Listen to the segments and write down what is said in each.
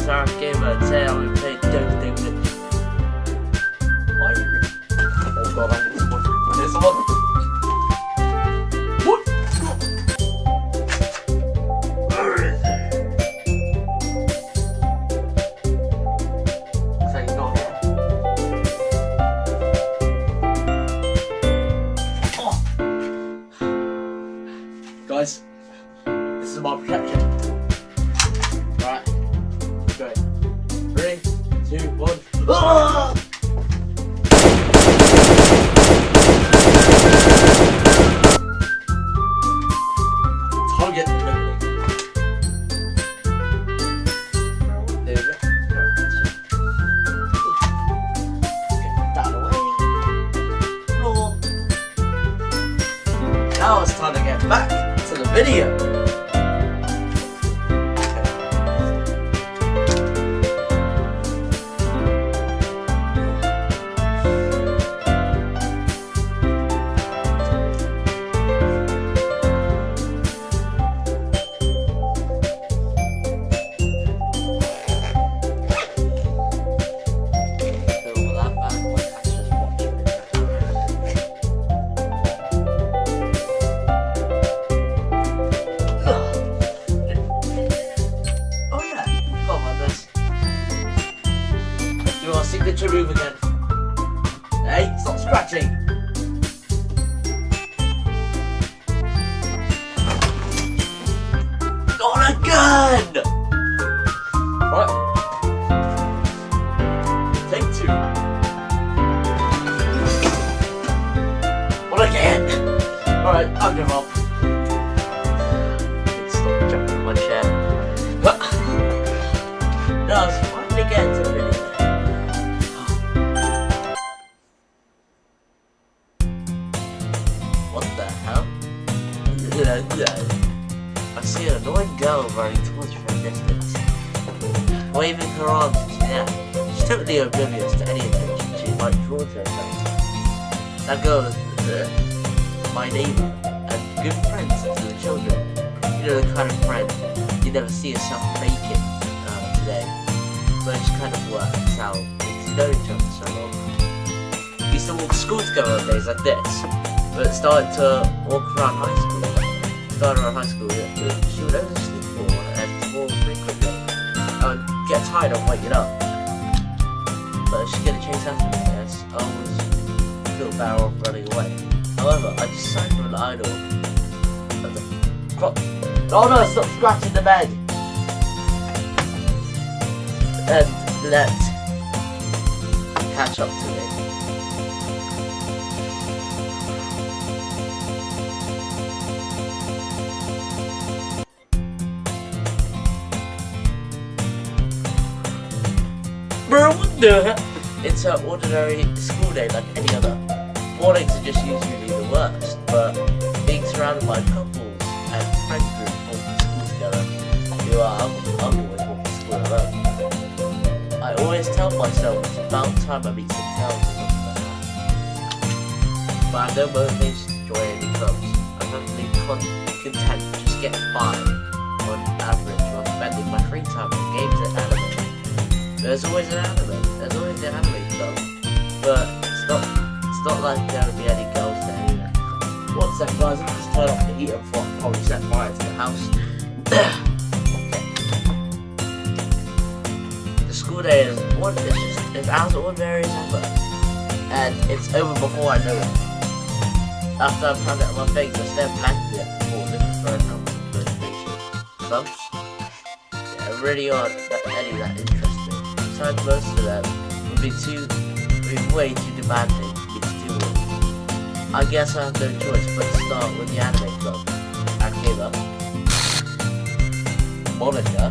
is Aaron Gamer, and today I'm going to play doki. Why are you? Oh god, I hit someone. I hit someone. What? Looks like he's not here. Oh. Guys, this is my protection. Right, go. 3, 2, 1. Ah! Target. There we go. Get that away. Floor. Now it's time to get back to the video. Signature move again. Hey, stop scratching. Not again. Right. Take 2. What again? Alright, I'll give up. Stop jumping on my chair. No, it's finally getting to the video. What the hell? I see an annoying girl running towards you from a distance, waving her arms in the air. She's totally oblivious to any attention she might draw to herself. That girl is my neighbour and good friends to the children. You know, the kind of friend you never see yourself making today, but it just kind of works out. You know each other so long. We used to walk to school together on days like this. But started to walk around high school. She would only sleep more and more frequently. I would get tired of waking up. But she'd get a chase after me, I guess. I always feel better off running away. However, I decided for an idol. Oh no, stop scratching the bed! And let catch up to me. It's an ordinary school day like any other. Mornings are just usually the worst, but being surrounded by couples and friend groups walking to school together, I'm always walking to school alone. I always tell myself it's about time I meet some girls or something like that. But I have no motivation to join any clubs. I'm perfectly content just getting by on average while spending my free time on games and anime. There's always an anime. There's always an anime club, but it's not like there will be any girls there either. One sec, guys. I'll just turn off the heater before I probably set fire to the house. Okay. The school day is it's as ordinary as ever, and it's over before I know it. After I've had it on my face, I stare blankly at the wall looking for an ounce of motivation. Clubs? Yeah, really aren't any that interesting. Besides, most of them would be way too demanding for me to deal with. I guess I have no choice but to start with the anime club. Akira. Monica.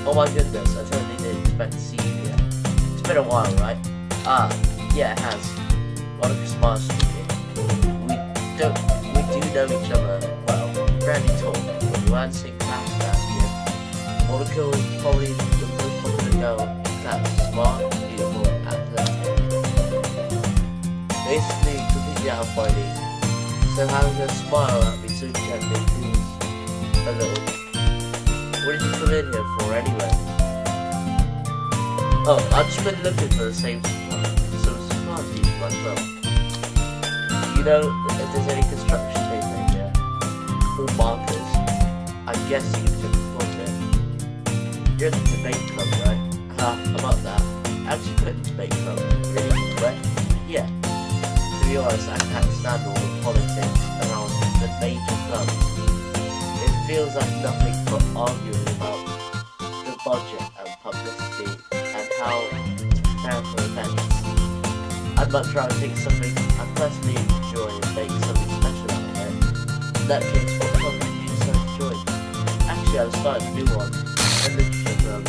Oh my goodness, I totally didn't expect to see you yet. It's been a while, right? Ah, yeah, it has. Monica smiles to me. We do know each other well. Rarely talk, but we weren't in class last year. Monica was probably the most popular girl. That's smart, beautiful, athletic. Basically, completely out of my league. So having her smile at me so gently feels a little. What did you come in here for anyway? Oh, I've just been looking for the same supplies used for my club. You know, if there's any construction paper in here, or markers, I guess you can put it. You're in the debate club, right? About that. Actually quit the debate club. Really? Right? Yeah. To be honest, I can't stand all the politics around the major club. It feels like nothing but arguing about the budget and publicity and how to prepare for events. I'd much rather take something I personally enjoy and make something special out of it. Netflix, what club do you so enjoy? Actually, I've started a new one. A literature club.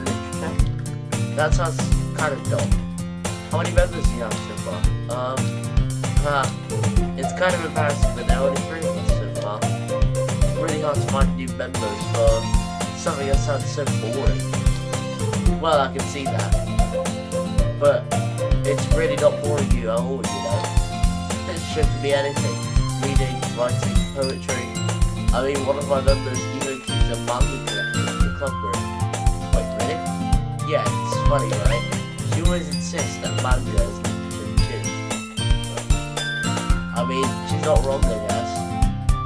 Literature? That sounds kind of dumb. How many members do you have so far? It's kind of embarrassing, but there are only 3 of us so far. It's really hard to find new members for something that sounds so boring. Well, I can see that. But it's really not boring you at all, you know. This should be anything. Reading, writing, poetry. I mean, one of my members even keeps a manga collection in the club room. Wait, really? Yeah, it's funny, right? She always insists that manga is literature too. I mean, she's not wrong, I guess.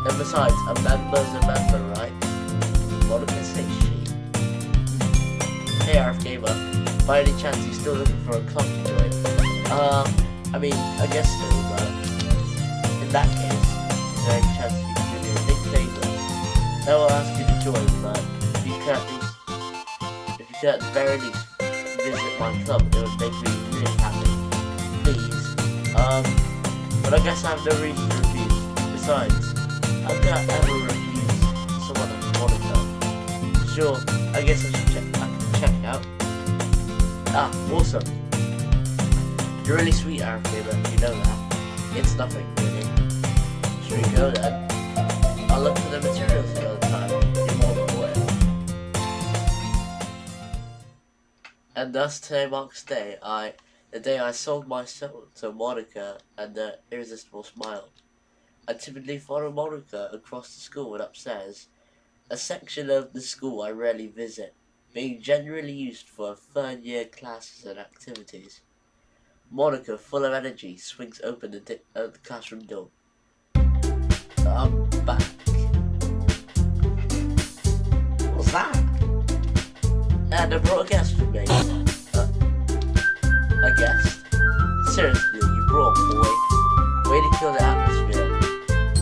And besides, a member's a member, right? What can say she? Hey, RF Gamer. By any chance, you still looking for a club to join? I mean, I guess so, but in that case, is there any chance you can do me a big favor? I will ask you to join, but if you can at the very least visit my club, it would make me really happy. Please. But I guess I have no reason to refuse. Besides, how can I ever refuse someone like Monica? Sure, I guess I should check it out. Awesome. You're really sweet, RF Gamer, you know that. It's nothing, really. Should we go then? I'll look for the materials another time. You're more than welcome. And thus today marks the day I sold my soul to Monica and the irresistible smile. I timidly follow Monica across the school and upstairs, a section of the school I rarely visit, being generally used for 3rd year classes and activities. Monica, full of energy, swings open the classroom door. I'm back. What's that? And I brought a guest with me. A guest? Seriously, you brought a boy? Way to kill the atmosphere.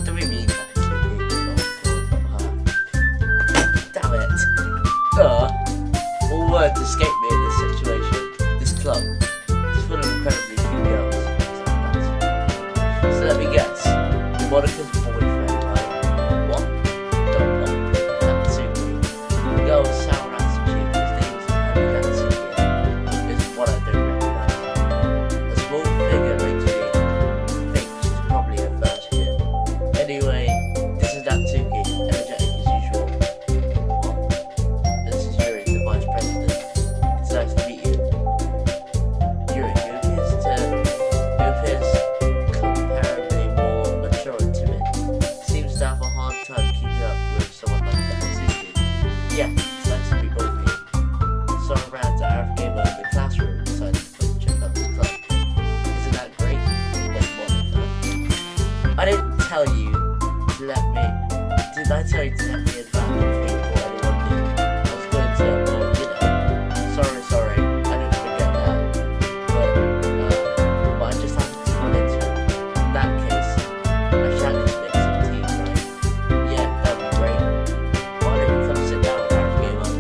Do we mean that? Damn it. All words escape me in this situation. This club is full of incredibly cute girls. So let me guess. You're Monica's boyfriend, right? What? Don't know. Natsuki. The girl with sour ass cheeks. His name is Natsuki. Is what I don't recognize. A small figure makes me think she's probably a first year. Anyway, this is Natsuki, energetic as usual. What? This is Yuri, the vice president. It's nice to meet you. Yuri, who appears comparably more mature and timid, seems to have a hard time keeping up with someone like Natsuki. Yeah, it's nice to meet both of you. Saw around to RF Gamer in the classroom and decided to come check out the club. Isn't that great? Wait, Monica. I didn't tell you to let me. Did I tell you to let me advance before anyone knew? I was going to, sorry, I didn't forget that. But I just happened to run into it. In that case, I shall just make some tea, right? Yeah, that'd be great. Why don't you come sit down with RF Gamer?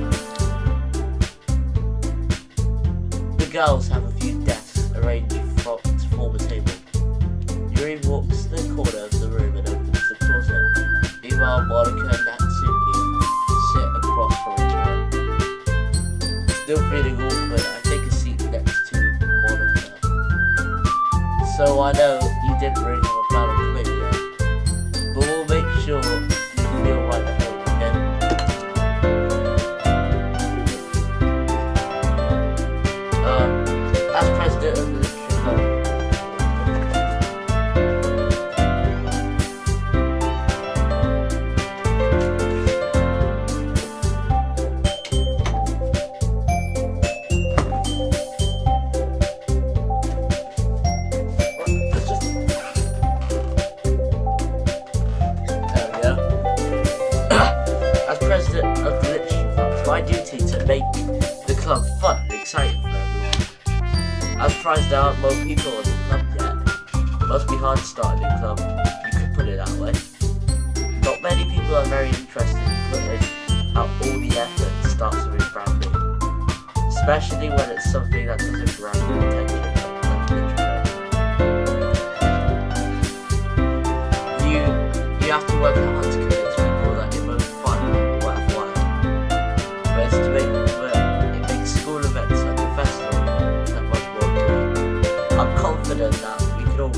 The girls have a few desks arranged to form a table. Yuri walks to the corner of the room and opens the closet. Meanwhile, Monica and Natsuki sit across from each other. Still feeling awkward, I take a seat next to Monica. So I know you didn't really have a plan on quit yet, but we'll make sure you feel right at home, okay? As president of the literature club, surprised there aren't more people in the club yet. Must be hard starting a club, you could put it that way. Not many people are very interested in putting out all the effort to start something brand new. Especially when it's something that doesn't grab your attention like literature. You have to work hard to convince people that you're both fun and worthwhile. But it's to it makes school events like the festival that much more appealing. I'm confident that we can all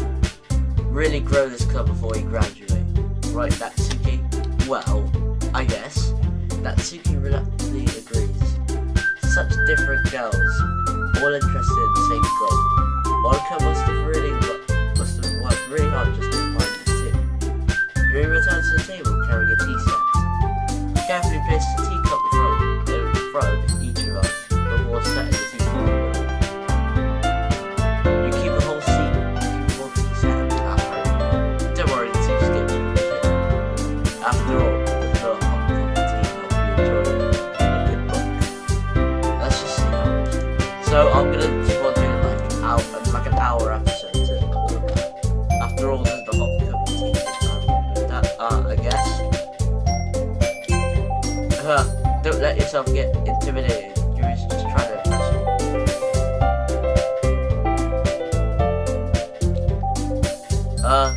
really grow this club before we graduate. Right, Natsuki? Well, I guess. Natsuki reluctantly agrees. Such different girls, all interested in the same goal. Monica must have worked really hard just to find the two. Yuri returns to the table carrying a tea set. Carefully placed the teacup in front of each of us before setting the teapot. You keep the whole seat, keep the whole tea set in the bathroom. Don't worry, the tea skips from the shit. After all, there's no hot cup of tea help you enjoy a good book. Let's just see how it goes. So I'm gonna keep on doing like an hour episode to after all, there's the hot cup of tea. I guess. Don't let yourself get intimidated. You're just trying to impress you.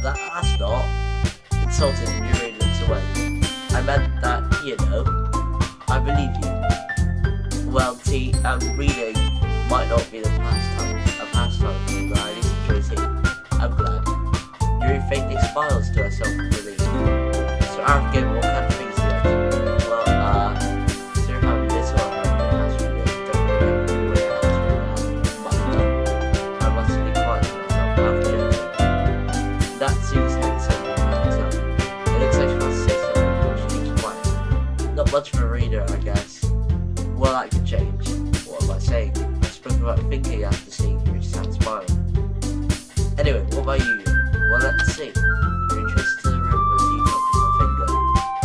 That's not. Insulted, Yuri looks away. I meant that, you know, I believe you. Well, reading might not be a pastime for you, but at least enjoy tea. I'm glad. Yuri faintly smiles to herself with relief. So arrogant, what kind of things do you like to do? Well, so how little has really don't really where else but I must be quiet for myself after that seems head suddenly backed up. It looks like she wants to say something, but she keeps quiet. Not much of a reader, I guess. Well, that could change. What am I saying? I spoke about thinking after seeing Yuri stand smiling. Anyway, what about you? Well, let's see. You're interested in the room with a teacup in my finger.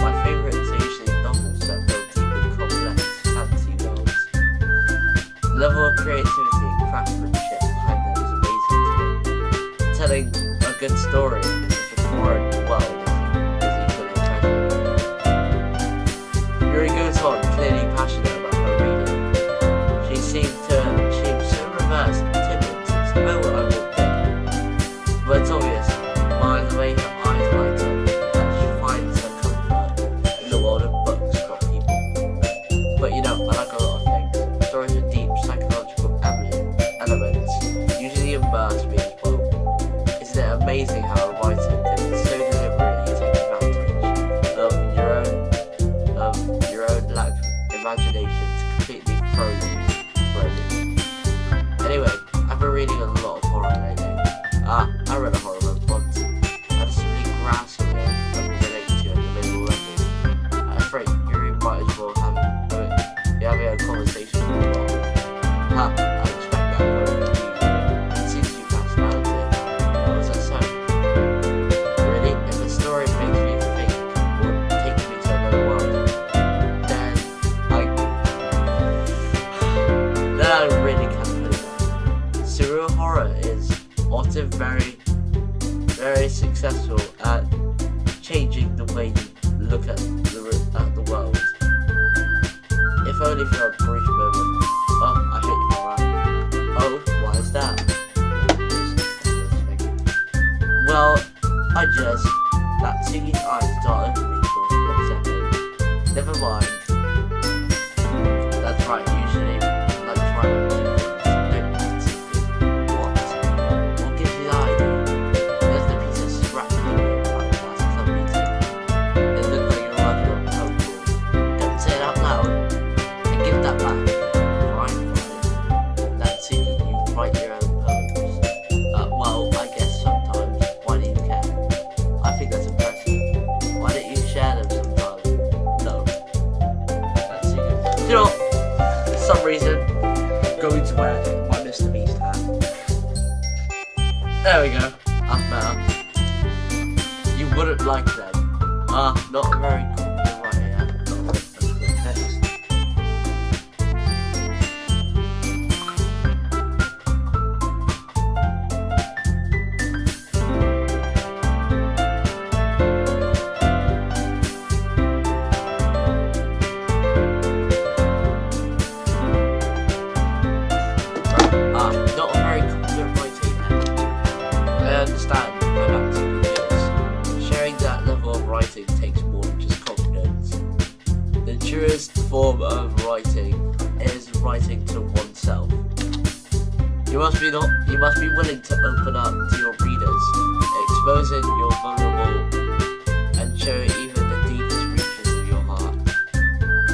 My favourites are usually novels that go deep in complex fantasy worlds. The level of creativity and craftsmanship behind them is amazing to me. Telling a good story in such a foreign world is equally impressive. Yuri goes on, clearly passionate about her reading. She seemed so reversed and timid since the moment I walked in. But it's obvious, by the way her eyes light up, that she finds her comfort in the world of books, not people. But you know, I like a lot of things. Stories with deep psychological elements usually immerse me as well. Isn't it amazing how a writer can so deliberately take advantage of your own lack of imagination to completely throw you? Anyway, I've been reading a lot of horror lately. I read a horror book once. I just really grasp of it and relate to it at the middle level. I'm afraid Yuri might as well be having a conversation with the world. I expect that from you. It seems you passed out of it. How was that so? Really? If the story makes me think or takes me to another world, then I really can't put it down. Surreal horror is often very successful at changing the way you look at the world. If only for a brief moment. Oh, I hit you right. Oh, why is that? Well, Natsuki's eyes dart over me for a split second. Never mind. That's right, usually let's try not to. You know, for some reason, going to wear my Mr. Beast hat. There we go. That's better. You wouldn't like them. Not very copyrighted hat. That's the text. form of writing is writing to oneself. You must be willing to open up to your readers, exposing your vulnerable and showing even the deepest reaches of your heart.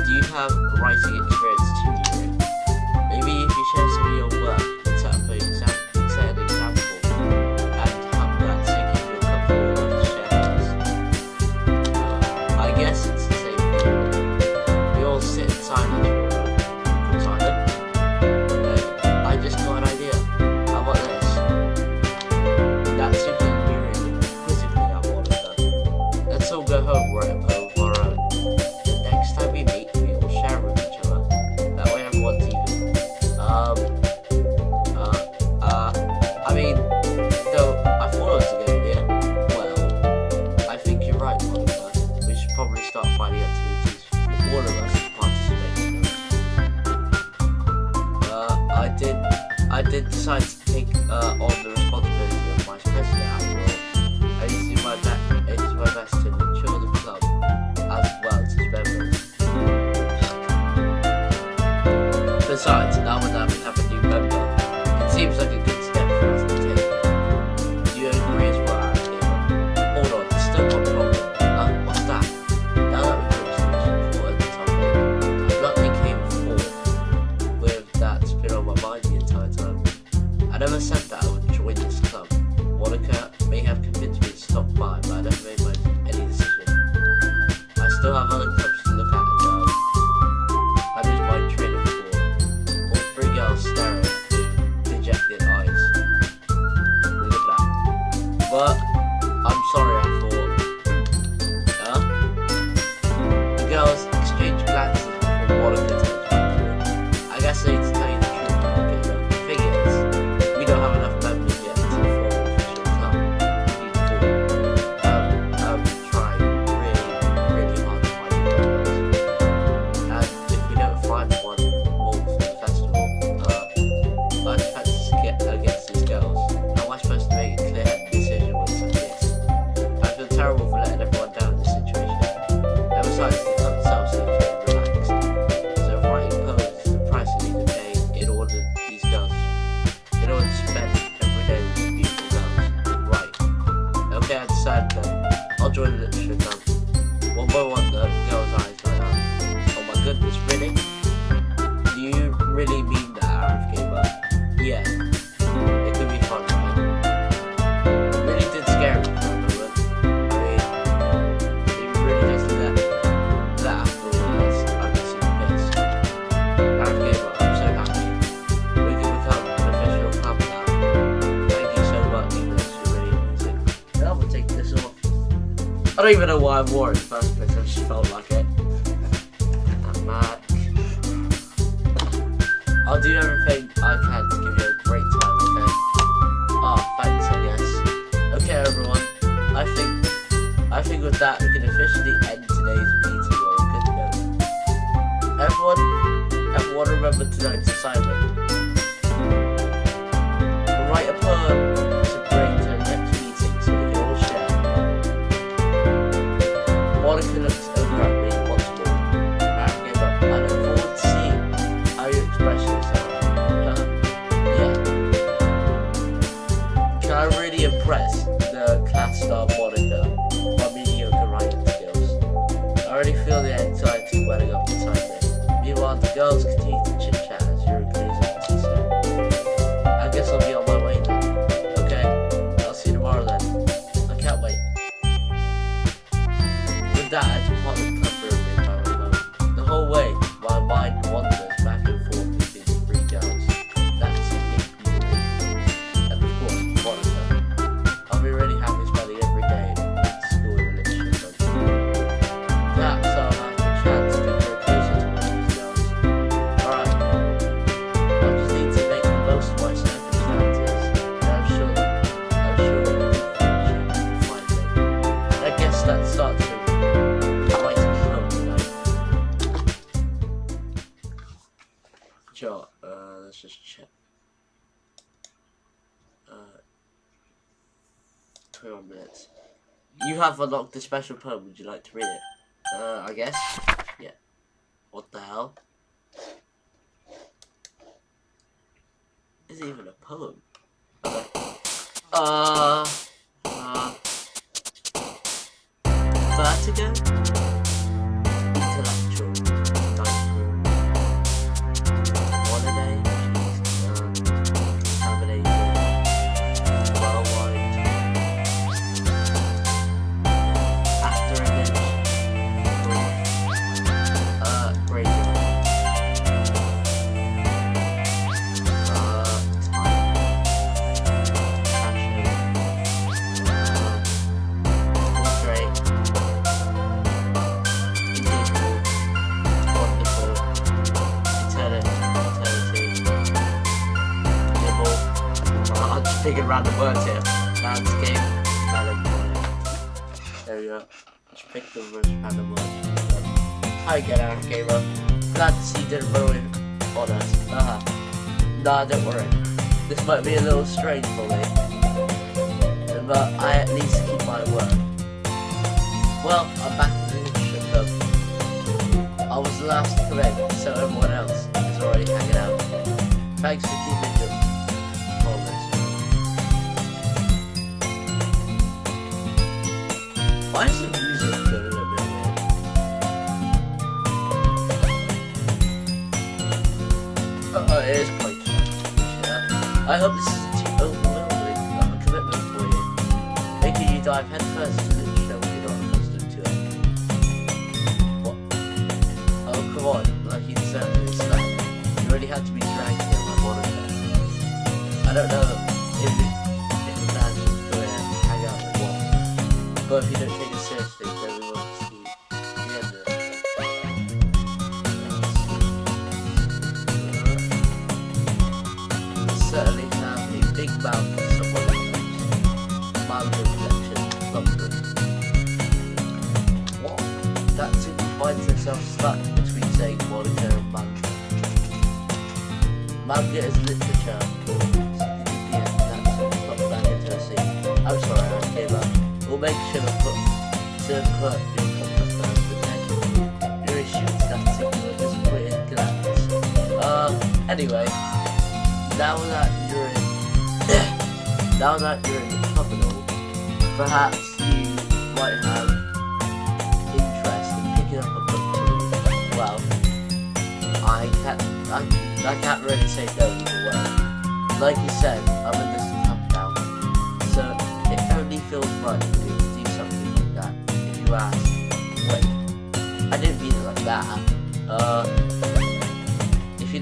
Do you have writing experience too, Yuri? Maybe if you share some of your work, you can set an example and have that so you feel comfortable enough to share things. I guess it's the same thing. We all sit in silence for silent. I just got an idea. How about this? That's simply Yuri quizzically at Monica. Let's all go home, write a poem of our own. The next time we meet, we will share with each other. That way everyone's even. I mean, though, I thought it was a good idea. Well, I think you're right, Monica. We should probably start finding activities for all of us to participate in. I did decide to take on the responsibility of vice president after all. I need to do my best to mature the club as well as its members. Besides, now that we have a new member, it seems like a good step for us to take. Do you agree as well, Aaron? Hold on, there's still one problem. What's that? Now that we've reached the most important topic, I bluntly came forward with that's been on my mind the entire time. I never said that I would join this club. Monica may have convinced me to stop by, but I never made any decision. I still have other clubs to look at, and I lose my train of thought. All three girls staring with dejected eyes. Look at that. But I'm sorry, I thought. The girls exchanged glances before Monica turns back to me. I guess I need to tell you the truth, okay? The thing is, we don't have enough members yet to form an official club. I'm trying really, really hard to find new members. And if we don't find one for the festival, I'd fancy to get against these girls. How am I supposed to make a clear decision with such this? I feel terrible for letting everyone down in this situation. And besides, the club itself seems very relaxed. So writing poems is the price you need to pay in order to spend every day with these beautiful girls. Right. Okay, I decided then. I'll join the literature club. One by one, the girl's eyes light up. Oh my goodness, really? Do you really mean that, Arif Gamer? Yeah. It could be fun, right? It really did scare me for a moment. I mean, it really just let after all this, I'm just pissed. Arif Gamer, I'm so happy. We can become an official club now. Thank you so much, English. You're really amazing. Now we'll take this off. I don't even know why I wore it in the first place, I just felt like it. That mad. I'll do everything I can to give you a great time, okay? Thanks, I guess. Okay, everyone. I think with that, we can officially end today's meeting on a good note. Everyone remember tonight's assignment. Write a poem to bring to the next meeting so we can all share. Monica looks over at me once more. I give up. I look forward to seeing how you express yourself. Yeah. Can I really impress the class star Monica by mediocre writing skills? I already feel the anxiety welling up inside me. Meanwhile, the girls continue to chit-chat as Yuri clears up the tea set. I guess I'll be on my way then. Okay, I'll see you tomorrow then. I can't wait. With that, I depart the club room and my way home. The whole way, my mind wanders back and forth between the three girls. That's unique beauty. And of course, Monica. I'll be really happy spending every day at school in the literature club. Perhaps I'll have the chance to grow closer to one of these girls. Alright. I just need to make the most of my circumstances. And I'm sure that will find me. I guess that starts with writing a poem tonight. Sure, let's just check. 21 minutes. You have unlocked a special poem. Would you like to read it? I guess. Yeah. What the hell? Is it even a poem? Okay. Vertigo? Intellectual. Holiday? Contamination. Worldwide. After image. Gradient. Thinking random words here. Landscape, melancholy. There we go. Just pick the most random words. Hi again, Aaron Gamer. Glad to see you didn't ruin on us. Nah, don't worry. This might be a little strange for me, but I at least keep my word. Well, I'm back in the leadership club. I was the last to come in, so everyone else is already hanging out. Thanks for keeping your promise. Why is the music going a bit weird? It is quite fun. Yeah. I hope this isn't too overwhelming of a commitment for you, making you dive headfirst into the show when you're not accustomed to it. What? Oh, come on, like you deserve this stuff. You already had to be dragged here on my monitor. I don't know if the band is going to hang out with what. But if you don't take it seriously, then we won't see the end of it. Certainly have a big mouth for someone who keeps mild reflection lovely. What? That simply finds itself stuck between saying Monica and manga. Manga is literature. Yeah, that's not that interesting. I'm sorry, I gave up. We'll make sure to put your podcast first, but then your issues that singular disappointed glance. Anyway, now that you're in the club and all, perhaps you might have interest in picking up a book to read. Well, I can't really say no either way. Like you said, I'm in this club now, so it only feels right for me to do something like that. If you ask, wait, I didn't mean it like that. If you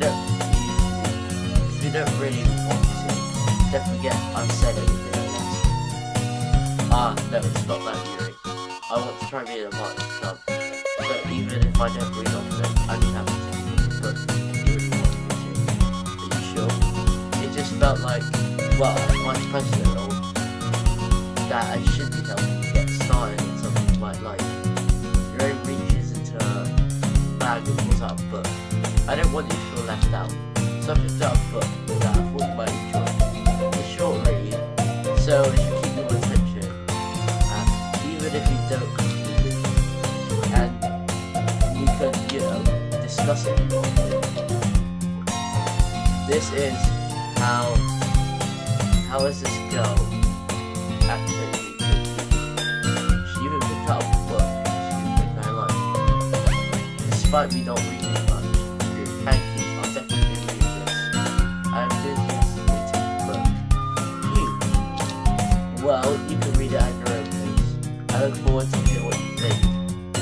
don't really want to, don't forget I've said anything, I guess. No, it's not that Yuri. I want to try being a part of the club, so even if I don't read off it, I'd be happy to. But you really want me to. Are you sure? It just felt like, well, vice president or that I should be helping you get started in something you might like. Your own reaches into a bag and pulls out a book. I don't want you to feel left out. So I picked up a book that I thought you might enjoy. It's a short read, so it should keep your attention, even if you don't completely. And we could, discuss it if you want to. This is how is this girl acting? She even picked up a book she didn't think I liked. Despite me not reading much. Thank you, I'll definitely read this. I am enthusiastically taking the book. Phew. Well, you can read it at your own pace. I look forward to hearing what you think.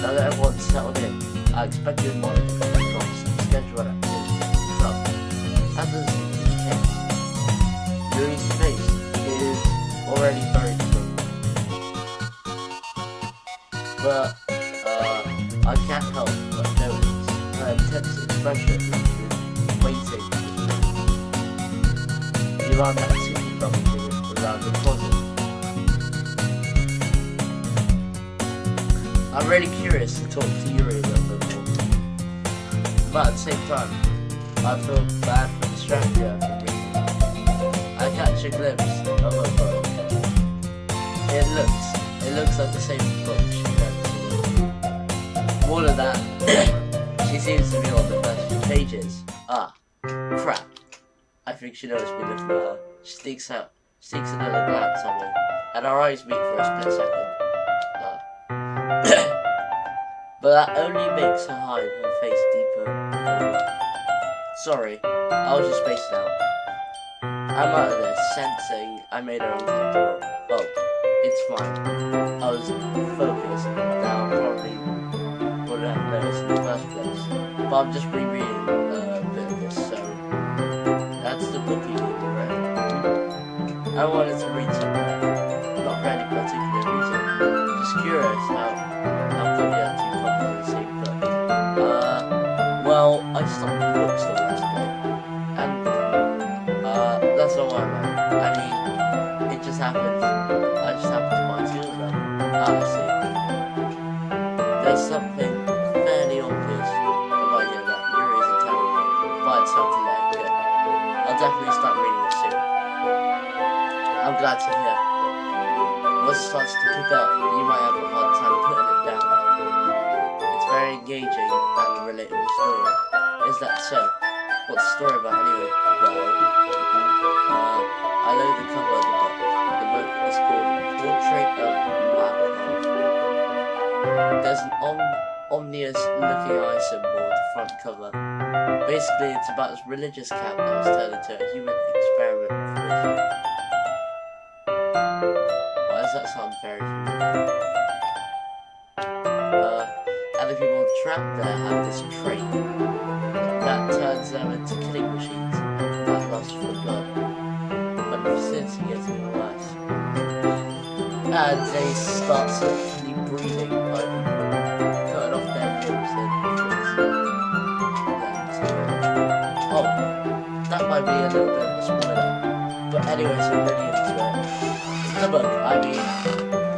Now that everyone's settled in, I expect you and Monica to kick off some scheduled activities at the club. How does it keep the case? Yuri's face is already very good. But, I can't help but notice her intense expression waiting. You are that city probably around the closet. I'm really curious to talk to Yuri a little bit more. But at the same time, I feel bad for distracting her from reading. I catch a glimpse of her book. It looks like the same book she read to me. More than that, she seems to be on the first few pages. Ah, crap. I think she knows me looking at her. She sneaks another glance at me, and our eyes meet for a split second. But that only makes her hide her face deeper. Sorry, I was just spacing out. I'm out of this, sensing I made her uncomfortable. Oh, it's fine. I was focused. Now probably wouldn't have noticed in the first place. But I'm just rereading a bit of this, so that's the book you need to read. I wanted to read somewhere, not for any particular reason. Just curious how come you had two copies of the same book. Well, I stopped the bookstore last night, and that's not what I meant. I mean, it just happened. I just happened to buy two of them. I see. There's something fairly obvious about you that Yuri isn't telling me, but it's time to let it go. I'll definitely start reading it soon. I'm glad to hear. Once it starts to pick up, you might have a hard time putting it down. It's very engaging and a relatable story. Is that so? What's the story about anyway? Well, I know the cover of the book. The book is called Portrait of Malcolm. There's an ominous looking eye symbol on the front cover. Basically, it's about this religious camp that was turned into a human experiment for religion. Why does that sound very familiar? And the people trapped there have this trait that turns them into killing machines that lust for blood. But the facility gets even worse. And they start suddenly breathing like cutting off their limbs and oh, that might be a little bit of a spoiler. But anyway, so I'm really into it. The book, I mean,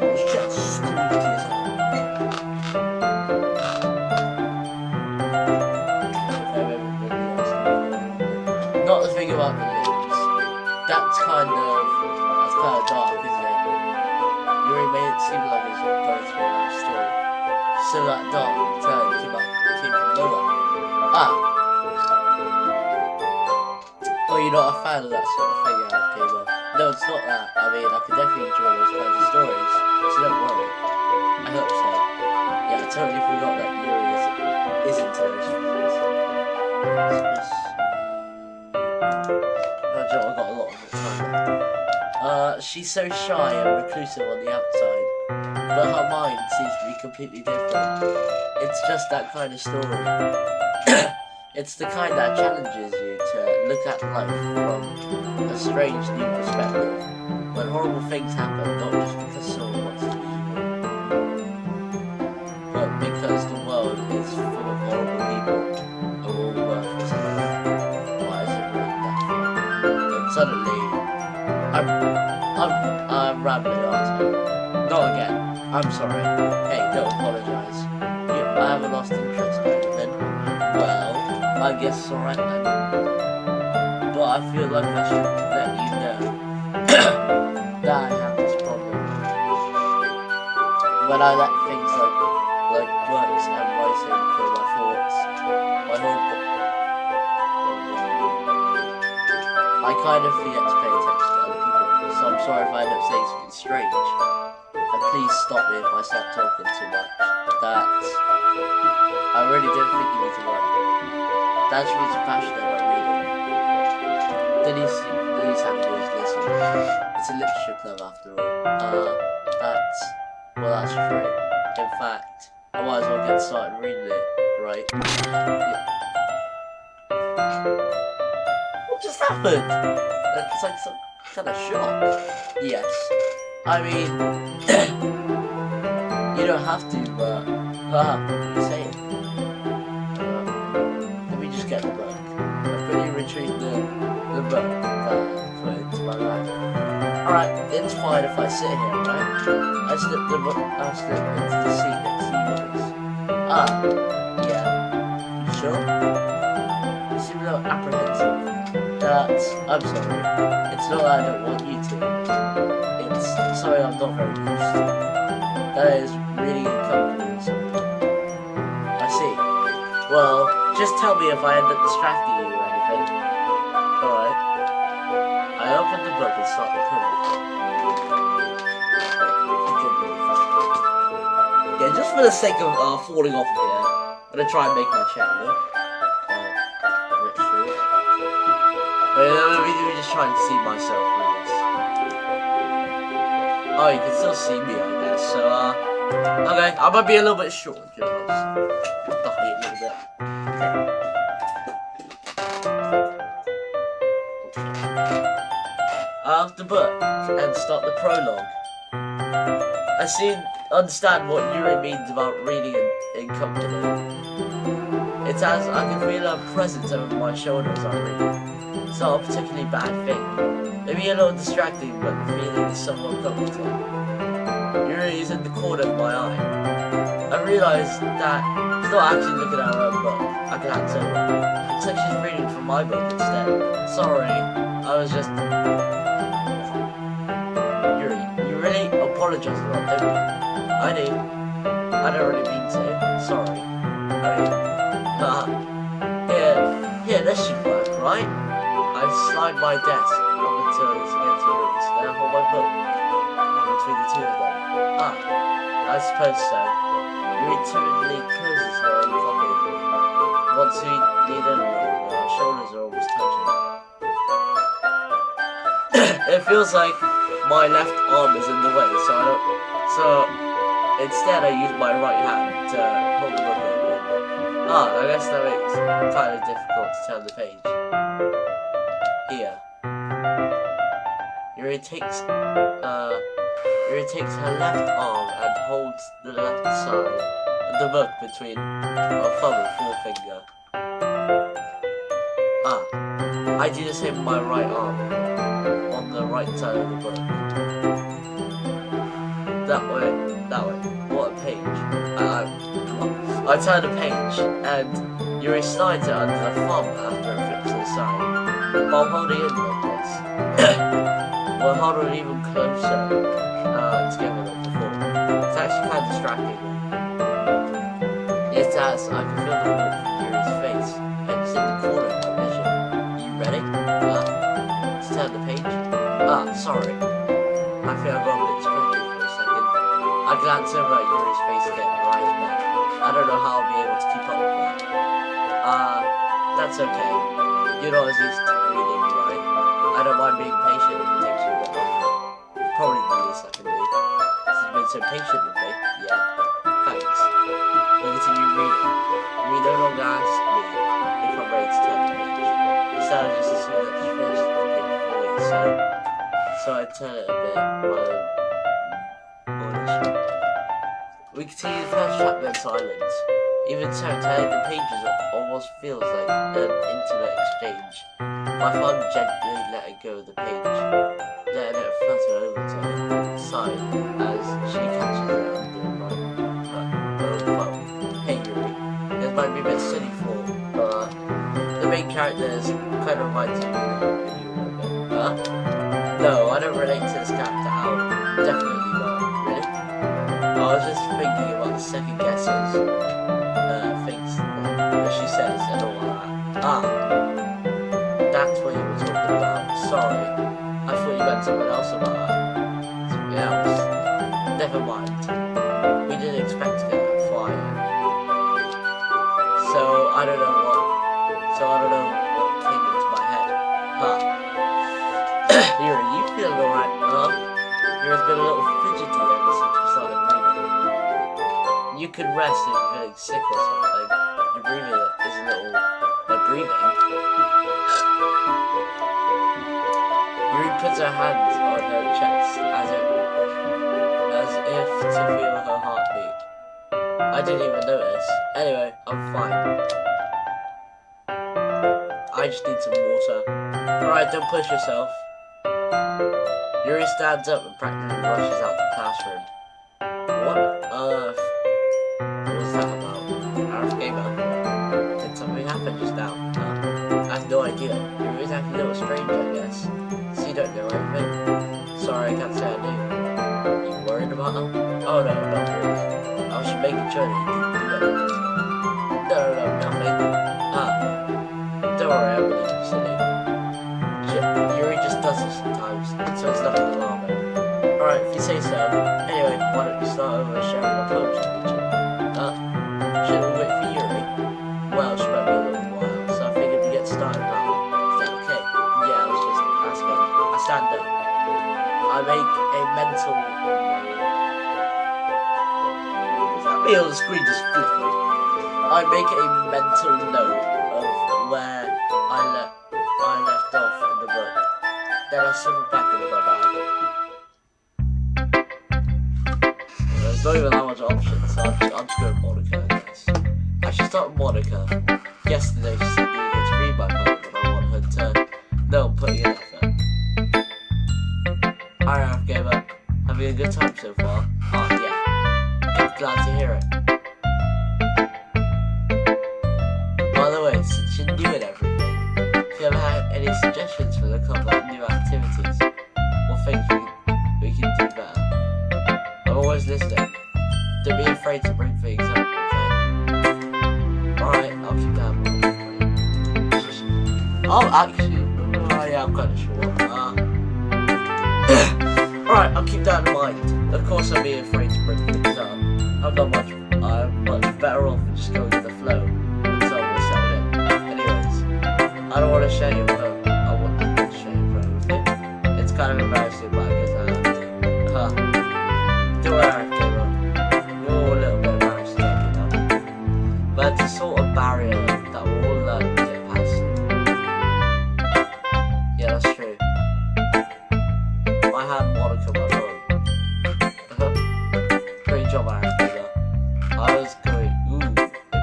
it's just spooky as hell. Not the thing about the limbs. That's kind of dark, isn't it? Yuri made it seem like it's going through a life story. So that dark turn came from nowhere. Ah. Well, you're not a fan of that sort of thing, Gamer. No, it's not that. I mean, I could definitely enjoy those kinds of stories, so don't worry. I hope so. Yeah, I totally forgot that Yuri is into those things. I got a lot of time left. She's so shy and reclusive on the outside, but her mind seems to be completely different. It's just that kind of story. It's the kind that challenges you to look at life from a strange new perspective, when horrible things happen not just because someone wants to be evil, but because the world is full of horrible people who are all worthless. Why is it really that fun? And suddenly, I'm rambling, aren't I? Not again. I'm sorry. Hey, don't apologise. I haven't lost interest in it then. Well, I guess it's alright then. But I feel like I should let you know that I have this problem. When I let things like books and writing fill my thoughts, my whole I kind of forget to pay attention to other people, so I'm sorry if I end up saying something strange. And please stop me if I start talking too much. I really don't think you need to worry. That's means you're passionate about reading. The least have to do is listen. It's a literature club after all. That's true. In fact, I might as well get started reading it, right? Yeah. What just happened? It's like some kind of shock. Yes. I mean, you don't have to, but what are you saying? Let me just get the book. I've quickly retrieved the book and put it into my bag. Alright, it's fine if I sit here, right? I slip the book, I'll slip into the seat next to you guys. Ah, yeah. You sure? You seem a little apprehensive. I'm sorry. It's not that I don't want you to. It's something I'm not very used to. That is really uncomfortable or something. I see. Well, tell me if I end up distracting you or anything. Alright. I open the book and start the cover. Okay, just for the sake of falling off of here, I'm gonna try and make my chair look. Wait, let me just try and see myself with this. Oh, you can still see me, I guess. So, okay, I might be a little bit short, you know. Die a little bit. The book and start the prologue. I understand what Yuri means about reading in company. It's as I can feel her presence over my shoulder as I read. It's not a particularly bad thing. Maybe a little distracting, but the feeling is somewhat comforting. Yuri is in the corner of my eye. I realise that she's not actually looking at her own book. I can answer her. It's like she's reading from my book instead. Sorry, I was just... Yuri, you really apologise a lot, don't you? I do. I don't really mean to. Sorry. Here, this should work, right? I slide my desk on the toes against Yuri's, then I hold my book between the two of them. I suppose so. Yuri timidly closes her own copy. Once we lean in a little, our shoulders are almost touching. It feels like my left arm is in the way, so instead I use my right hand to hold the book open. I guess that makes it kind of difficult to turn the page. Here. Yuri takes her left arm and holds the left side of the book between her thumb and forefinger. I do the same with my right arm on the right side of the book. That way. What a page. I turn the page and Yuri slides it under the thumb after it flips to the side. While holding it like this. We'll hold it even closer together than before. It's actually kind of distracting. It's as I can feel the warmth from Yuri's face and it's in the corner of my vision. You ready? Let's turn the page. Sorry. I feel I got a bit distracted for a second. I glance over at Yuri's face again and rise back. I don't know how I'll be able to keep up with that. That's okay. You're not as used to reading, right? I don't mind being patient if it takes you a bit longer. Probably the least I can do. You've been so patient with me. Yeah. Thanks. We continue reading. You no longer ask me if I'm ready to turn the page. Instead, I just assume that you finished the page before you, so I turn it a bit rather than we continue the first chapter in silence. Even so, turning the pages almost feels like an intimate exchange. My thumb gently letting go of the page, letting it flutter over to her side as she catches it under her own thumb. Hey Yuri, this might be a bit silly for, the main character is kind of reminds me of you a bit. No, I don't relate to this character at all. Definitely not. Really? I was just thinking about the second guesses, things that she says and all that. That's what you were talking about. Sorry. I thought you meant something else about that. Something else. Never mind. We didn't expect to get that far yet. So I don't know what came into my head. Yuri, you feeling alright, Yuri's been a little fidgety ever since we started reading. You could rest if you're feeling sick or something. Your breathing is a little... My breathing? Yuri puts her hands on her chest as if to feel her heartbeat. I didn't even notice. Anyway, I'm fine. I just need some water. Alright, don't push yourself. Yuri stands up and practically rushes out the classroom. What on earth was that about? Arif Gamer? Did something happen just now? I have no idea. Yuri's acting a little strange, I guess. So you don't know anything? Sorry, I can't say I do. You worried about her? Oh no, not really. I was just making sure that you didn't do anything. No, nothing. if you say so. Anyway, why don't you start over sharing my poems with each other? Should we wait for Yuri? Well, she might be a little while, so I figured we get started now. Is that okay? Yeah, I was just asking. I stand up. I make a mental... Does that mean on the screen just flipped me? I make a mental note of where I left off in the book. Then I slip it back into my bag. There's not even that much options, so I'm just going to Monica, I guess. I should start with Monica. Yesterday she said you to read my poem and I want her to know I'm putting in effort. Alright, I've gave up. Having a good time so far? Oh yeah. Glad to hear it. By the way, since you're new and everything, if you ever have any suggestions for the club about new activities or things we can do better, I'm always listening. Don't be afraid to bring things up, okay? Alright, I'll keep that in mind. Oh, actually, yeah, I'm kind of sure. Alright, I'll keep that in mind. Of course, I'll be afraid to bring things up. I'm much better off than just going with the flow until we're settled in. Anyways, I don't want to share your phone. I want to share your phone with you. It's kind of embarrassing, but I guess I have to. Don't worry, Gamer. We're all a little bit embarrassed, you know. But it's a sort of barrier that we're all learning to get past. Yeah, that's true. I had Monica on my phone. Great job, Aaron. I was going ooh in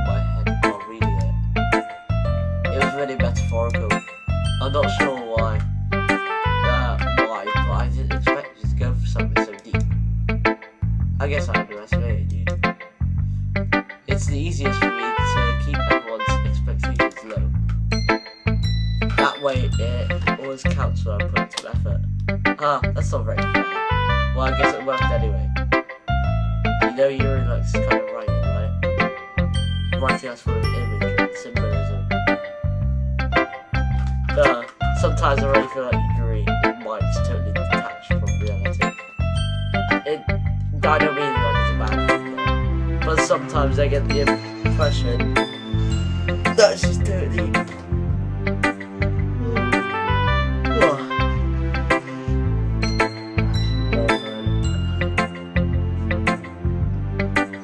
my head while reading it. It was really metaphorical. I'm not sure why, but I didn't expect you to go for something so deep. I guess I underestimated you. It's the easiest for me to keep everyone's expectations low. That way it always counts when I put into effort. That's not very fair. Well, I guess it worked anyway. You know Yuri likes kind of writing, right? Writing us full of imagery and symbolism. Sometimes I really feel like Yuri's mind is totally detached from reality. I don't mean like it's a bad thing, though. But sometimes I get the impression that she's totally...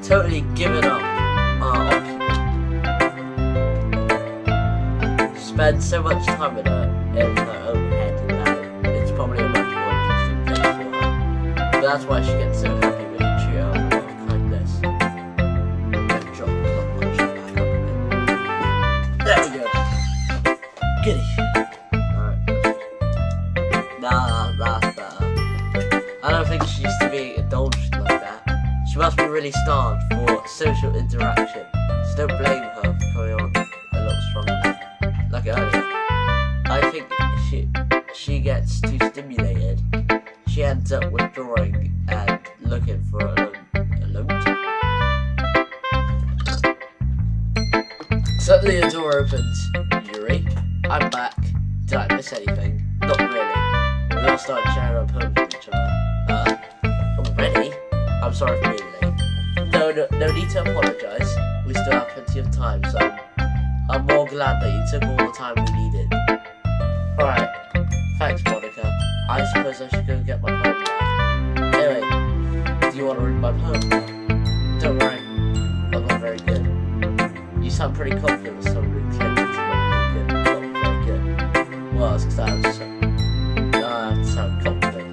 totally given up on people. Spend so much time in her own head that it's probably a much more interesting thing for her. But that's why she gets so happy when you treat her with a lot of kindness. Then drop the club punch back up again. There we go. Goody. Alright. Nah, that's better. I don't think she used to be indulged like that. She must be really starved for social interaction, so don't blame her for coming on a little strongly, like earlier. I think she gets too stimulated, she ends up withdrawing and looking for a alone time. Suddenly the door opens. Yuri, I'm back. Did I miss anything? Not really. We all started sharing our poems with each other. Already? I'm sorry for being late. No need to apologise. We still have plenty of time, so I'm more glad that you took all the time we needed. Alright, thanks Monica. I suppose I should go get my poem now. Anyway, do you want to read my poem now? Don't worry, I'm not very good. You sound pretty confident with some of the claims it's not very good. Well, it's because I have to sound confident.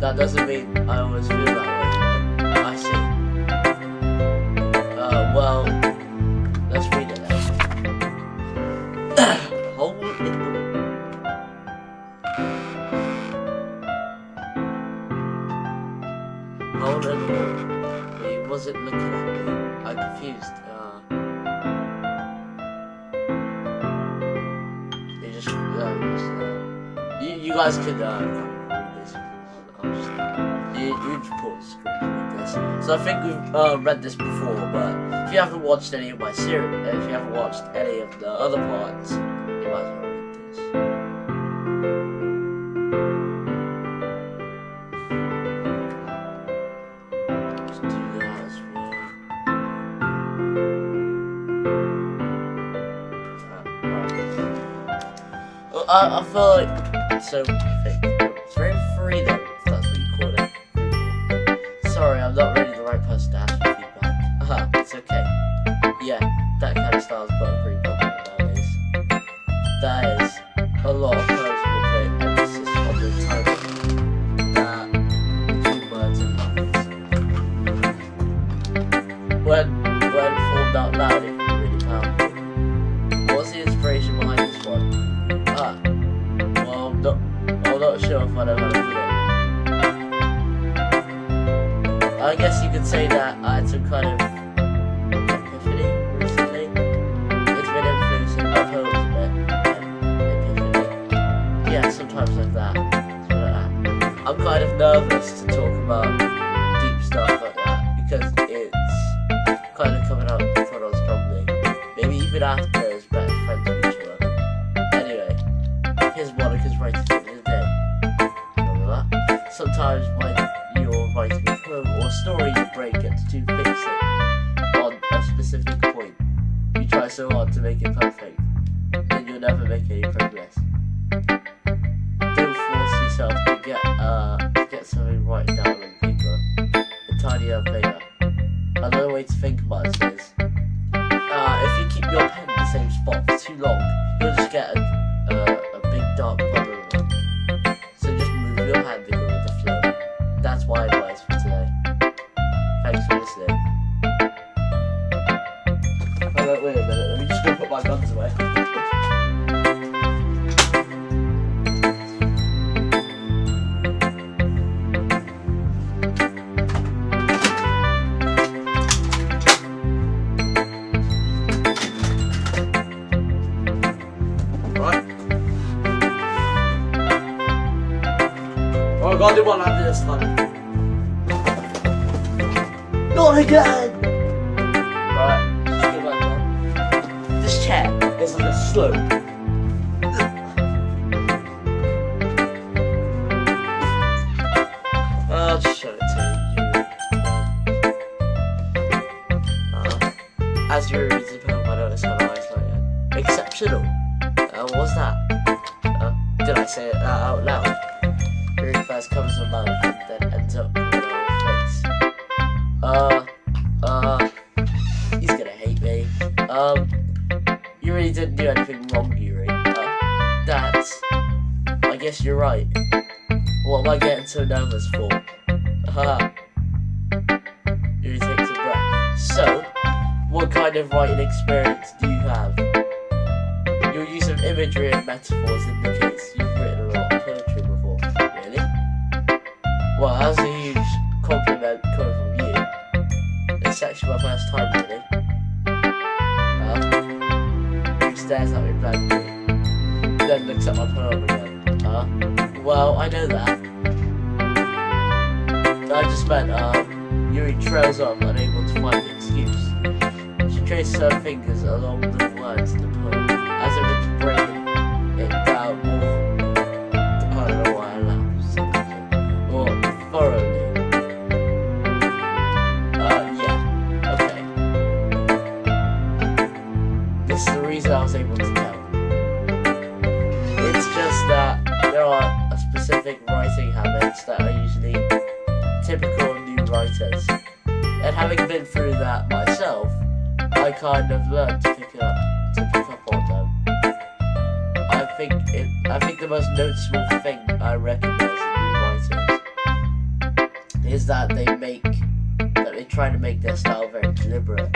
That doesn't mean I always feel that way. I see. Well, let's read it then. Hole in the... Hole in the wall. He wasn't looking at me. I'm confused. He just... you guys could read this. You just put a screen with this. So I think we've read this before, but if you haven't watched any of my series, if you haven't watched any of the other parts, you might as well read this. I feel like it's so perfect. It's very freedom, if that's what you call it. Sorry, I'm not really the right person to ask for feedback. It's okay. Yeah, that kind of style's got pretty popular nowadays. That is a lot of poems will put emphasis on the timing that between words and lines. When formed out loud, it can be really powerful. What's the inspiration behind this one? Well, I'm not sure if I know how to put it. I guess you could say that I had some kind of epiphany recently. It's been influencing my poems a bit. Epiphany. Yeah, sometimes like that. I'm kind of nervous to talk about deep stuff like that because it's kind of coming out in front of strongly. Maybe even after as better friends with each other. Anyway, here's Monica's writing for the day. Remember that? Sometimes when you're writing a poem or a story, your brain gets too fixated on a specific point. You try so hard to make it perfect, then you'll never make any progress. Don't force yourself to get something right down on paper and tidy up later. Another way to think about this is, if you keep your pen in the same spot for too long, you'll just get a big dark puddle of ink. So just move your hand and go with the flow. That's my advice for today. Thanks for listening. Oh, wait a minute, let me just go put my guns away. I gotta do one like this time. Not again! Right, just give that one. This chair is like a slope. I'll just show it to you. As you read the poem, I noticed how nice like it. Exceptional. What was that? Did I say it out loud? First comes a mouth and then ends up with a face. He's gonna hate me. You really didn't do anything wrong, Yuri. I guess you're right. What am I getting so nervous for? Yuri takes a breath. So, what kind of writing experience do you have? Your use of imagery and metaphors indicates you've written a lot of poetry before. Really? Well, that's a huge compliment coming from you. It's actually my first time, really. He stares at me blankly, then looks at my poem again. Well, I know that. I just meant, Yuri trails off, unable to find an excuse. She traces her fingers along the words in the poem, as if it's breaking it down more. I don't know why I laugh. More thoroughly. Yeah, okay. This is the reason I was able to tell. It's just that there are specific writing habits that are usually typical of new writers. And having been through that myself, I kind of learned to pick up on them. I think the most noticeable thing I recognise in new writers is that they try to make their style very deliberate.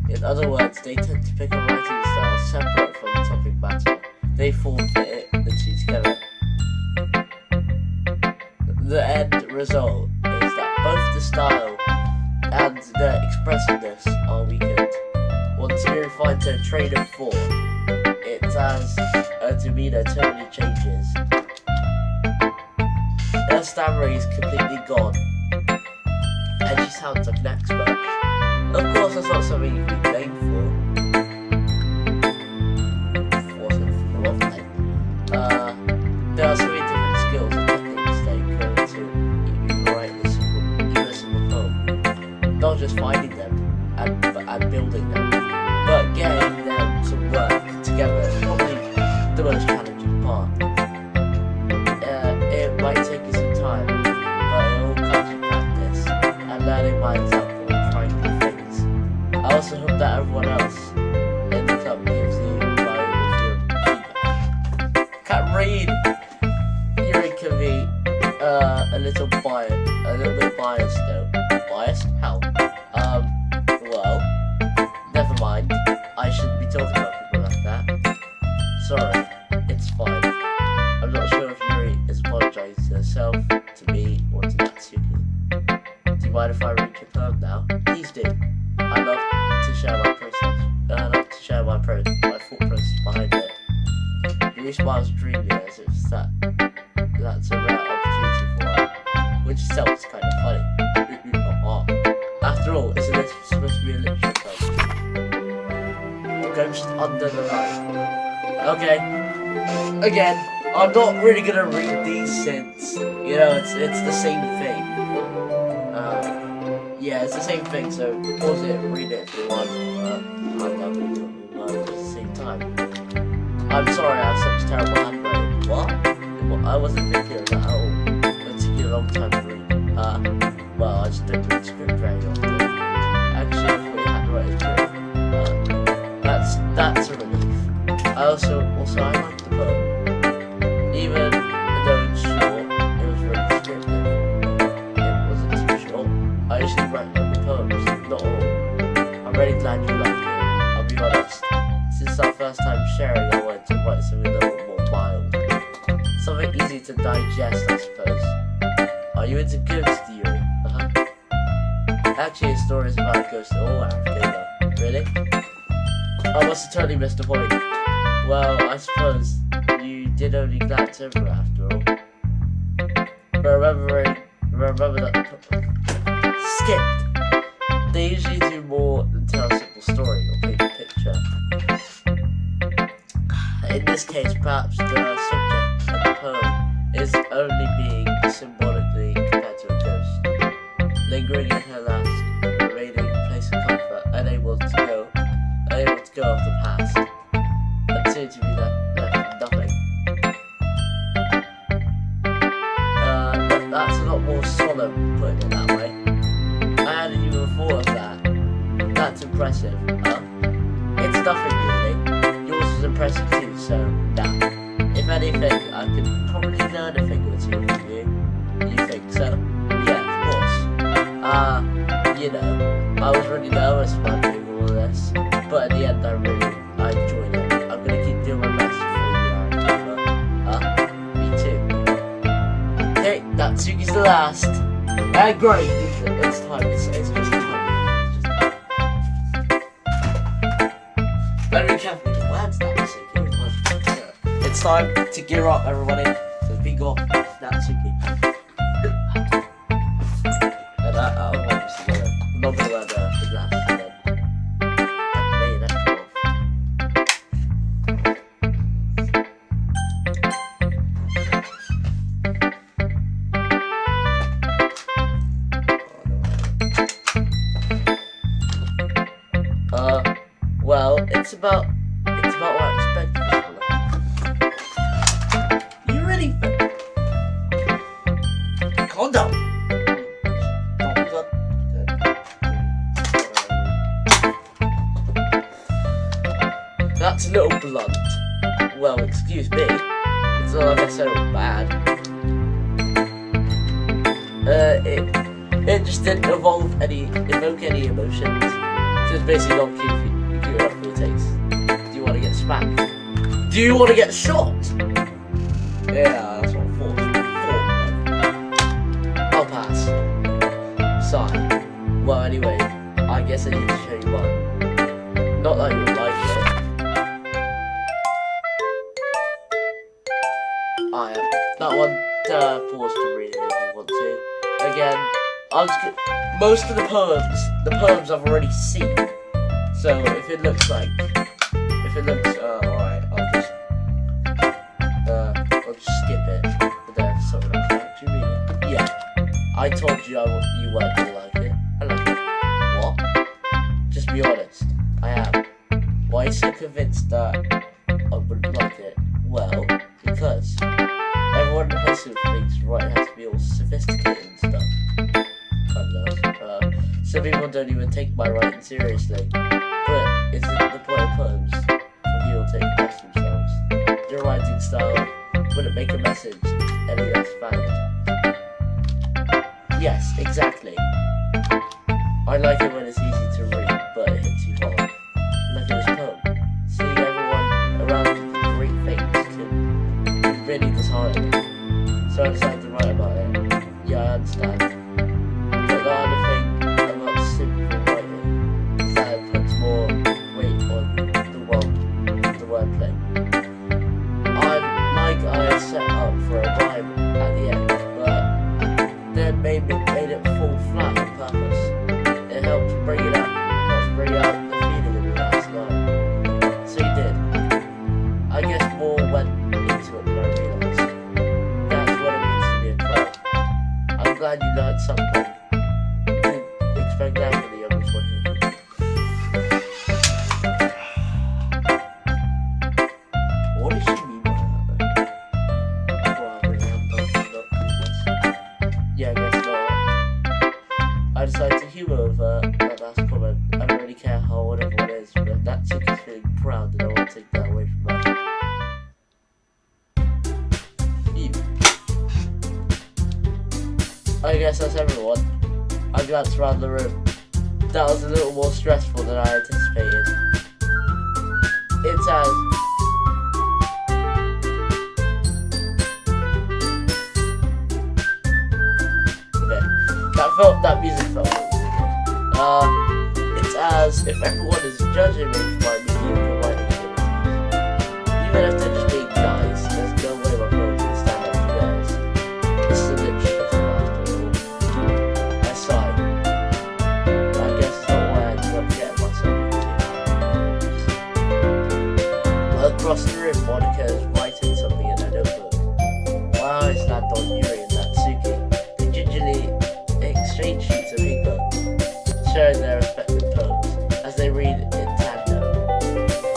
In other words, they tend to pick a writing style separate from the topic matter. They forfeit the two together. The end result is that both the style and the expressiveness are weakened. Once you're refined to a train of thought, it has a demeanour totally changes. Her stammering is completely gone, and she sounds like an expert. Of course, that's not something you can be blamed for. There are so many different skills and techniques that you go into even writing a simple poem. Not just finding them and building them, but getting them to work together is probably the most challenging part. you mind if I read your poem now? Please do. I love to share my process. I love to share my thought process behind it. Your smiles dreamy as if that's a rare opportunity for her, which itself is kind of funny. After all, isn't this supposed to be a literature poem? Ghost under the light. Okay. Again, I'm not really gonna read these since, you know, it's the same thing. Yeah, it's the same thing, so pause it, read it if you want. I'm not really doing it at the same time. I'm sorry, I have such terrible handwriting. What? I wasn't thinking of that at all. It took you a long time to read. Well, I just don't read script very often. Actually, I thought your handwriting is great. That's a relief. I also I liked the book. Even though it's short, it was really descriptive. It wasn't too short. I usually write longer poems, not all. I'm really glad you liked it. I'll be honest. Since our first time sharing, I wanted to write something a little more mild. Something easy to digest, I suppose. Are you into ghost theory? Actually, a story is about a ghost in all Africa. Really? I must have totally missed the point. Well, I suppose you did only glance over after all. But remember that skipped. They usually do more than tell a simple story or paint a picture. In this case, perhaps the subject of the poem is only being symbolically compared to a ghost, lingering in her last remaining place of comfort, unable to go off the past, and soon to be left with nothing. That's a lot more solemn, putting it that way. I hadn't even thought of that. That's impressive, huh? It's nothing really. Yours was impressive too, so nah. If anything, I could probably learn a thing or two from you. You think so? Yeah, of course. You know, I was really nervous about doing all of this, but in the end I enjoyed it. I'm gonna keep doing my best for you, me too. Okay, Natsuki's the last. Great, it's time, it's just time. Let me recap the words, Natsuki. It's time to gear up, everybody. So be gone, Natsuki. And I'll obviously go. I'm not gonna wear the glass again. Activate that well, it's about what I expected. You really think? Calm down. That's a little blunt. Well, excuse me. It's not like I said it was bad. It just didn't evoke any emotions. So it's basically not cute enough for your taste. Do you want to get smacked? Do you want to get shot? Yeah, that's what I thought. I'll pass. Sorry. Well, anyway, I guess I need to show you one. Not that you would like it. That one, pause to read it if you want to. Again, most of the poems I've already seen. So if it looks alright, I'll just skip it. But there's something else. Do you read it? Yeah. I told you you weren't gonna like it. I like it. What? Just be honest. I am. Why are you so convinced that I wouldn't like it? Well, because everyone has to thinks writing has to be all sophisticated and stuff. Some people don't even take my writing seriously. But isn't the point of poems for people to take past themselves? Your writing style wouldn't make a message any less valid. Yes, exactly. I like it when it's easy to read, but it hits you hard. Look at this poem. Seeing everyone around you do great things can be really disheartening. So I decided to write about it. Yeah, I understand. But there are made it fall flat on purpose. It helped bring it up, helps bring out the feeling in the last line. So he did. I guess more went into it than I realised. That's what it means to be a pro. I'm glad you learned something. Didn't expect that for the youngest one here. What does she mean by that though? Well, I really haven't done that. Yeah, I guess not. I decided to humour with her that last comment. I don't really care how old everyone is, but that chick is feeling proud and I won't take that away from her. You. I guess that's everyone. I glanced around the room. That was a little more stressful than I anticipated. It's as that music felt really good. It's as if everyone is judging me for my mediocre writing abilities. Even if they're just being nice, there's no way my poems can stand up to theirs. This is a literature after all. I sighed. I guess it's not why I ended up getting myself into. Across the room, Monica is writing something in her notebook. Wow, it's not Don Yuri and Natsuki. They gingerly exchange sheets of paper, sharing their respective poems. As they read in tandem,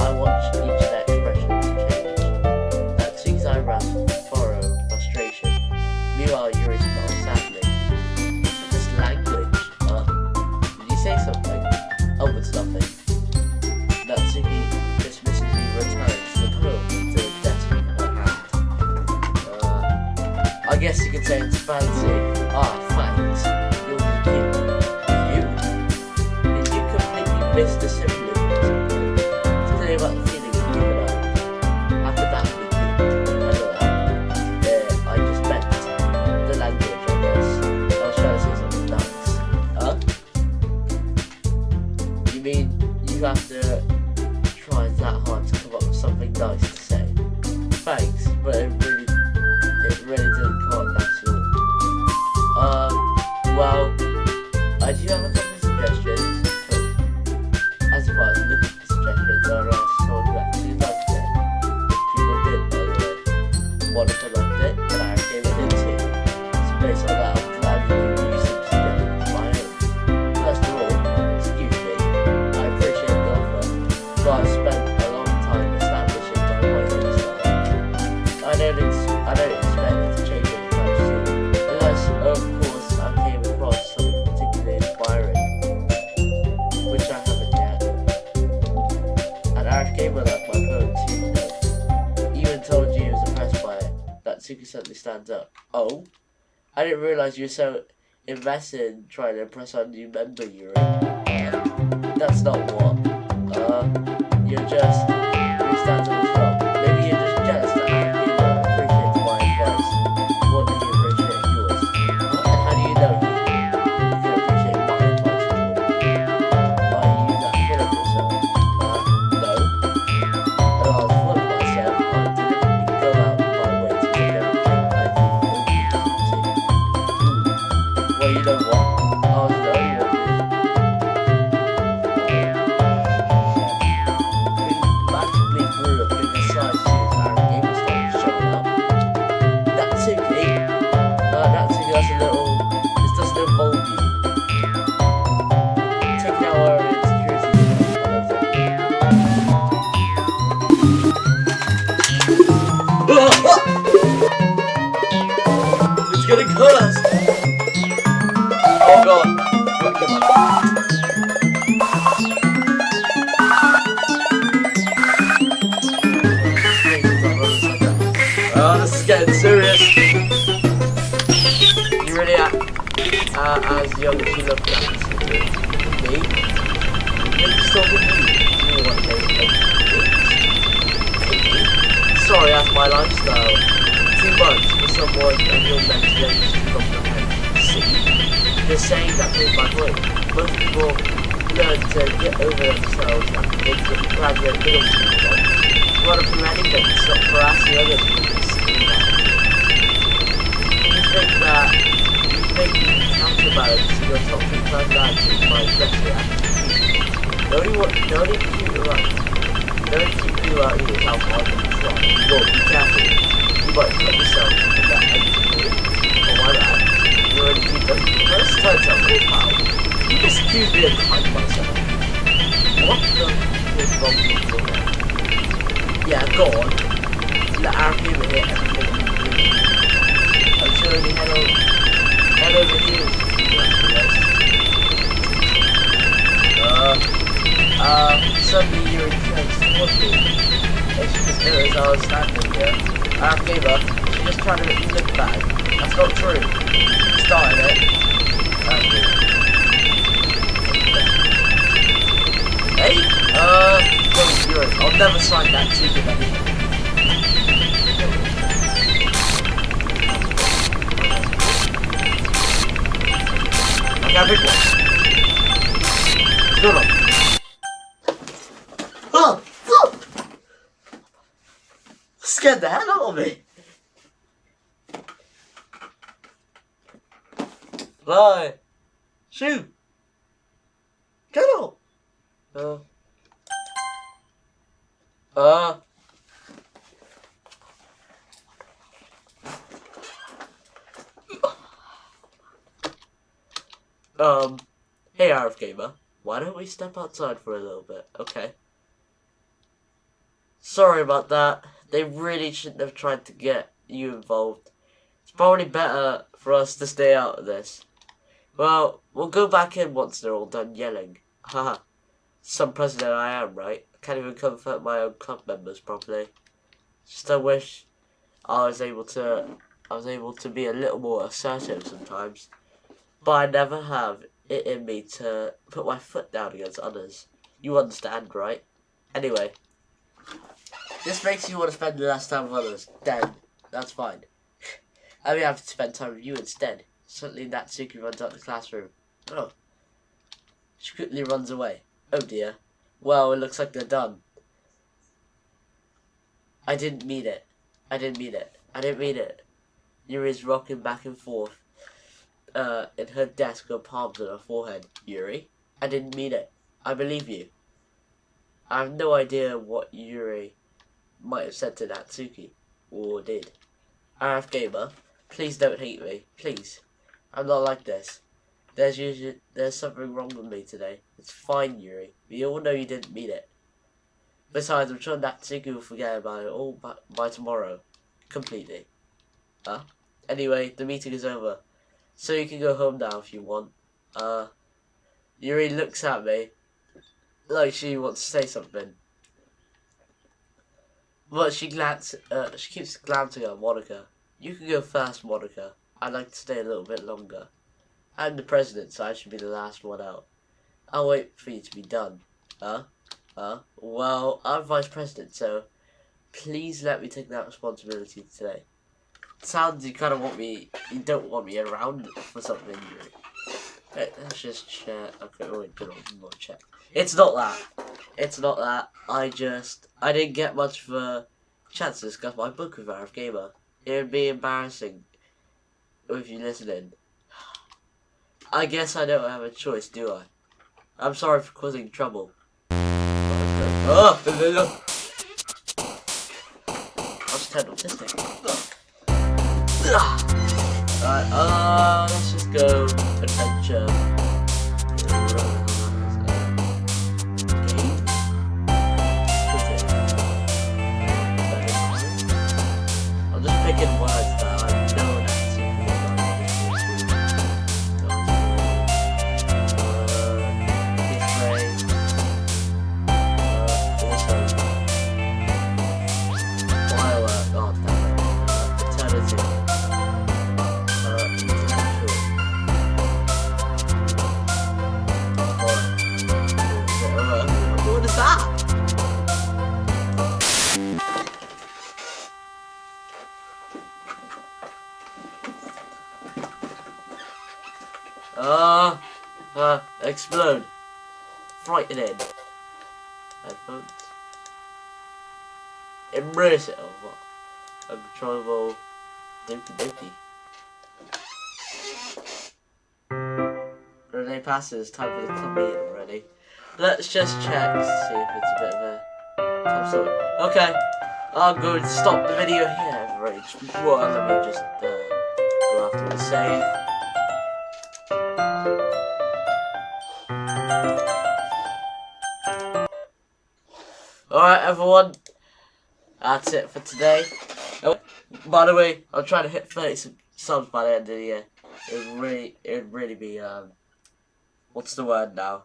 I watch each of their expressions change. Natsuki's eyebrows furrow frustration. Meanwhile, Yuri smiles sadly. This language, did you say something? Oh, it's nothing. Natsuki dismissively returns the poem to the desk in her hand. I guess you could say it's fancy. Ah, thanks. You're just cute. You? Did you completely miss the symbolism or something? Today about the feeling of giving up. How could that be cute? Hello, I just meant the language, I guess. I was trying to say something nice. Huh? You mean you have to try that hard to come up with something nice to say? Thanks, but it really didn't come up nice at all. Well, I do have a couple of suggestions. As far as looking for suggestions, I'd ask someone who actually liked it. People did, by the way. Monica loved it, and I gave it in too. So based on that, I'm glad we can use some suggestions of my own. First of all, excuse me, I appreciate the offer, but I've spent a long time establishing my writing style. I don't expect it to change anytime soon, unless, of course, I came across something particularly inspiring, which I haven't yet. And Arif Gamer liked my poem too, you know. Even told you he was impressed by it. Natsuki suddenly stands up. Oh? I didn't realise you were so invested in trying to impress our new member, Yuri. That's not what. You're just... He stands up as well. Maybe you're just jealous that Arif Gamer appreciates my advice more than you appreciate yours. And how do you know you can appreciate my advice more? Are you that full of yourself? No. And I was full of myself. I deliberately go out of my way to take everything I do only to. Well, you know what? I was the only one who magically grew a bigger size too as Arif Gamer started showing up. Natsuki, that's a little, it's just a little bulgy. Taking out our insecurities. It's gonna cut us! Oh god. Right, come on. Oh, this is getting serious. You really are as young as you look at me. You're still with me. You know what they Sorry, that's my lifestyle. Too much for someone and your mental age to comprehend. See? You're saying that proves my point. Most people learn to get over themselves after they graduate middle school. What if from anything to stop harassing others with this? You think make counterbalance to your toxic personality by aggressive attitude. The only keep you right. The only keep you out is how hard you try. Well, be careful. You might put yourself in that empty mood. Or why not? You already keep them. First turns out really how. You just accuse me of crying myself. What the is wrong with your head? Yeah, go on. Let our humour hear everything you do. I'm sure you head over heels. Suddenly you're turns towards me. And she just noticed I was standing here. I gave up. She just tried to make me look bad. That's not true. She started it. Hey? I'll never sign that secret anymore. I got a big one. Good one. Oh! Scared the hell out of me. Right. Shoot. Get up. Hey RF Gamer, why don't we step outside for a little bit, okay? Sorry about that, they really shouldn't have tried to get you involved. It's probably better for us to stay out of this. Well, we'll go back in once they're all done yelling. Haha, some president I am, right? I can't even comfort my own club members properly. Just I wish I was able to be a little more assertive sometimes. But I never have it in me to put my foot down against others. You understand, right? Anyway, this makes you want to spend less time with others. Then, that's fine. I may have to spend time with you instead. Suddenly Natsuki runs out of the classroom. Oh. She quickly runs away. Oh dear. Well, it looks like they're done. I didn't mean it. I didn't mean it. I didn't mean it. Yuri's rocking back and forth. In her desk, her palms on her forehead. Yuri, I didn't mean it. I believe you. I have no idea what Yuri might have said to Natsuki, or did. RF Gamer, please don't hate me. Please. I'm not like this. There's something wrong with me today. It's fine, Yuri. We all know you didn't mean it. Besides, I'm sure Natsuki will forget about it all by tomorrow. Completely. Huh? Anyway, the meeting is over. So you can go home now if you want. Yuri looks at me like she wants to say something. But she keeps glancing at Monica. You can go first, Monica. I'd like to stay a little bit longer. I'm the president, so I should be the last one out. I'll wait for you to be done. Well, I'm vice president, so please let me take that responsibility today. Sounds you kind of want me, you don't want me around for something. Let's just check. Okay, wait, we'll check. It's not that. It's not that. I didn't get much of a chance to discuss my book with RF Gamer. It would be embarrassing if you listening. I guess I don't have a choice, do I? I'm sorry for causing trouble. I'll just turn off this thing. Alright, let's just go adventure. I'm just picking words that I know that's explode. Frightening. Headphones. Embrace it. Oh, what? Uncontrollable. Doki doki. holiday passes. Time for the club meeting already. Let's just check to see if it's a bit of a time story. Okay, I'm going to stop the video here. Right, well, let me just go after the save. Alright, everyone. That's it for today. Oh, by the way, I'm trying to hit 30 subs by the end of the year. It'd really be what's the word now?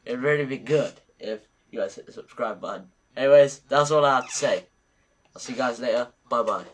It'd really be good if you guys hit the subscribe button. Anyways, that's all I have to say. I'll see you guys later. Bye bye.